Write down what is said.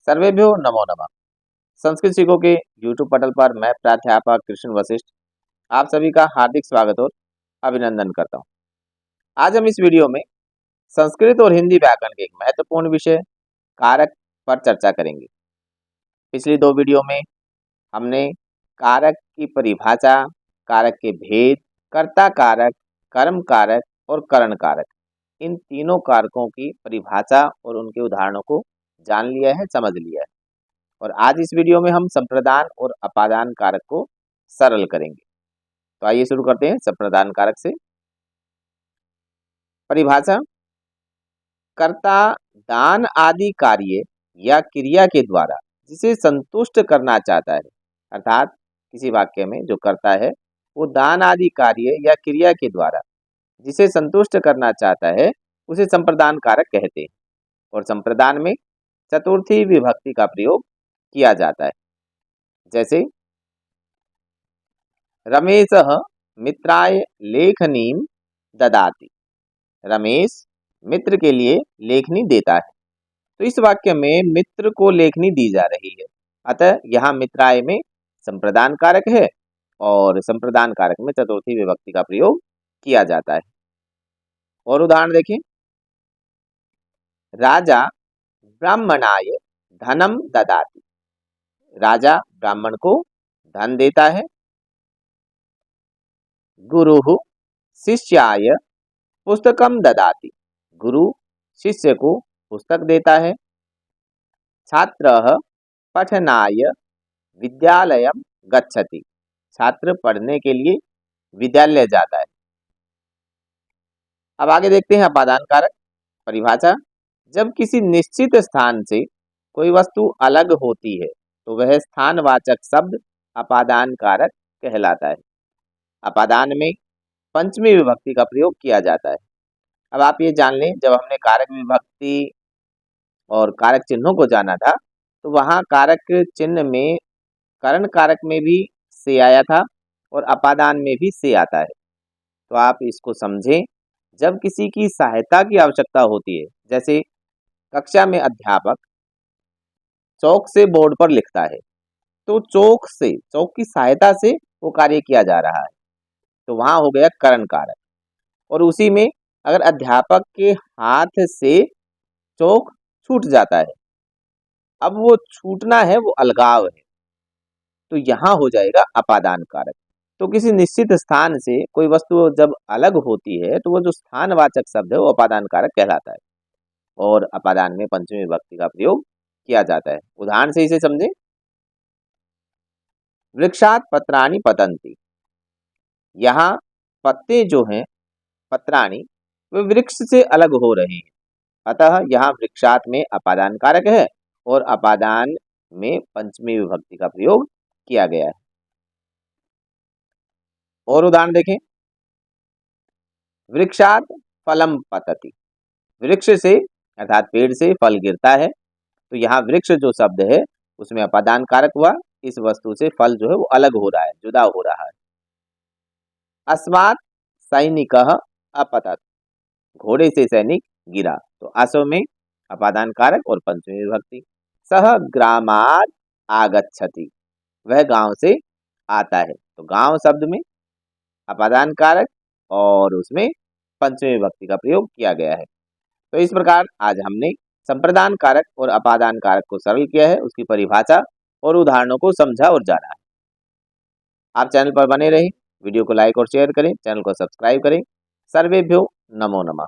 सर्वेभ्यो नमो नमः। संस्कृत सीखो के YouTube पटल पर मैं प्राध्यापक कृष्ण वशिष्ठ आप सभी का हार्दिक स्वागत और अभिनंदन करता हूँ। आज हम इस वीडियो में संस्कृत और हिंदी व्याकरण के एक महत्वपूर्ण विषय कारक पर चर्चा करेंगे। पिछली दो वीडियो में हमने कारक की परिभाषा, कारक के भेद, कर्ता कारक, कर्म कारक और करण कारक, इन तीनों कारकों की परिभाषा और उनके उदाहरणों को जान लिया है, समझ लिया है। और आज इस वीडियो में हम संप्रदान और अपादान कारक को सरल करेंगे। तो आइए शुरू करते हैं संप्रदान कारक से। परिभाषा: कर्ता दान आदि कार्य या क्रिया के द्वारा जिसे संतुष्ट करना चाहता है, अर्थात किसी वाक्य में जो करता है वो दान आदि कार्य या क्रिया के द्वारा जिसे संतुष्ट करना चाहता है उसे संप्रदान कारक कहते हैं। और संप्रदान में चतुर्थी विभक्ति का प्रयोग किया जाता है। जैसे रमेशः मित्राय लेखनीम ददाति, रमेश मित्र के लिए लेखनी देता है। तो इस वाक्य में मित्र को लेखनी दी जा रही है, अतः यहाँ मित्राय में संप्रदान कारक है और संप्रदान कारक में चतुर्थी विभक्ति का प्रयोग किया जाता है। और उदाहरण देखें, राजा ब्राह्मणाय धनम ददाति, राजा ब्राह्मण को धन देता है। गुरुः शिष्याय पुस्तकम ददाति, गुरु शिष्य को पुस्तक देता है। छात्रः पठनाय विद्यालयम गच्छति, छात्र पढ़ने के लिए विद्यालय जाता है। अब आगे देखते हैं अपादान कारक। परिभाषा: जब किसी निश्चित स्थान से कोई वस्तु अलग होती है तो वह स्थानवाचक शब्द अपादान कारक कहलाता है। अपादान में पंचमी विभक्ति का प्रयोग किया जाता है। अब आप ये जान लें, जब हमने कारक विभक्ति और कारक चिन्हों को जाना था तो वहाँ कारक चिन्ह में करण कारक में भी से आया था और अपादान में भी से आता है। तो आप इसको समझें, जब किसी की सहायता की आवश्यकता होती है, जैसे कक्षा में अध्यापक चौक से बोर्ड पर लिखता है, तो चौक की सहायता से वो कार्य किया जा रहा है, तो वहां हो गया करण कारक। और उसी में अगर अध्यापक के हाथ से चौक छूट जाता है, अब वो छूटना है, वो अलगाव है, तो यहाँ हो जाएगा अपादान कारक। तो किसी निश्चित स्थान से कोई वस्तु जब अलग होती है तो वो जो स्थानवाचक शब्द है वो अपादान कारक कहलाता है और अपादान में पंचमी विभक्ति का प्रयोग किया जाता है। उदाहरण से इसे समझें, वृक्षात पत्राणि पतन्ति, यहाँ पत्ते जो हैं पत्राणि वे वृक्ष से अलग हो रहे हैं, अतः यहाँ वृक्षात में अपादान कारक है और अपादान में पंचमी विभक्ति का प्रयोग किया गया है। और उदाहरण देखें, वृक्षात फलम पतति, वृक्ष से अर्थात पेड़ से फल गिरता है, तो यहाँ वृक्ष जो शब्द है उसमें अपादान कारक हुआ, इस वस्तु से फल जो है वो अलग हो रहा है, जुदा हो रहा है। अस्मात् सैनिकः अपतत, घोड़े से सैनिक गिरा, तो अश्व में अपादान कारक और पंचमी विभक्ति। सह ग्रामात् आगच्छति, वह गांव से आता है, तो गांव शब्द में अपादान कारक और उसमें पंचमी विभक्ति का प्रयोग किया गया है। तो इस प्रकार आज हमने संप्रदान कारक और अपादान कारक को सरल किया है, उसकी परिभाषा और उदाहरणों को समझा और जाना है। आप चैनल पर बने रहें, वीडियो को लाइक और शेयर करें, चैनल को सब्सक्राइब करें। सर्वेभ्यो नमो नमः।